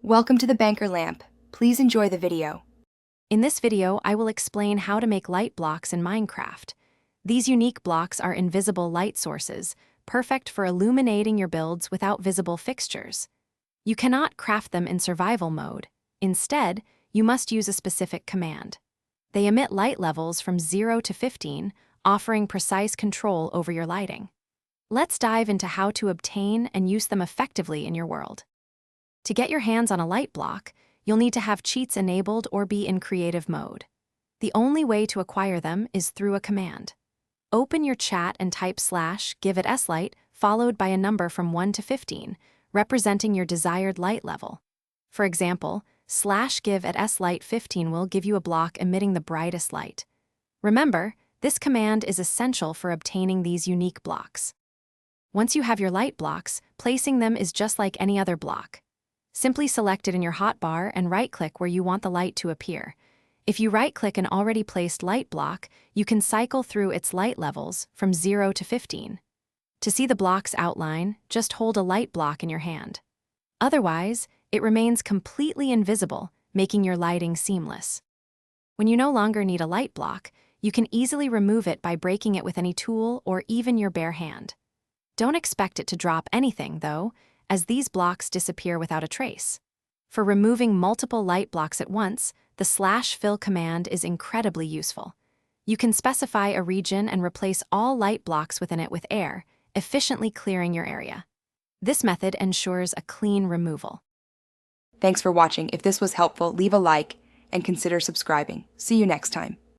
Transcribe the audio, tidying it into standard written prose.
Welcome to the Banker Lamp. Please enjoy the video. In this video, I will explain how to make light blocks in Minecraft. These unique blocks are invisible light sources, perfect for illuminating your builds without visible fixtures. You cannot craft them in survival mode. Instead, you must use a specific command. They emit light levels from 0 to 15, offering precise control over your lighting. Let's dive into how to obtain and use them effectively in your world. To get your hands on a light block, you'll need to have cheats enabled or be in creative mode. The only way to acquire them is through a command. Open your chat and type /give it slight followed by a number from 1 to 15, representing your desired light level. For example, /give it slight 15 will give you a block emitting the brightest light. Remember, this command is essential for obtaining these unique blocks. Once you have your light blocks, placing them is just like any other block. Simply select it in your hotbar and right-click where you want the light to appear. If you right-click an already placed light block, you can cycle through its light levels from 0 to 15. To see the block's outline, just hold a light block in your hand. Otherwise, it remains completely invisible, making your lighting seamless. When you no longer need a light block, you can easily remove it by breaking it with any tool or even your bare hand. Don't expect it to drop anything, though, as these blocks disappear without a trace. For removing multiple light blocks at once, the /fill command is incredibly useful. You can specify a region and replace all light blocks within it with air, efficiently clearing your area. This method ensures a clean removal. Thanks for watching. If this was helpful, leave a like and consider subscribing. See you next time.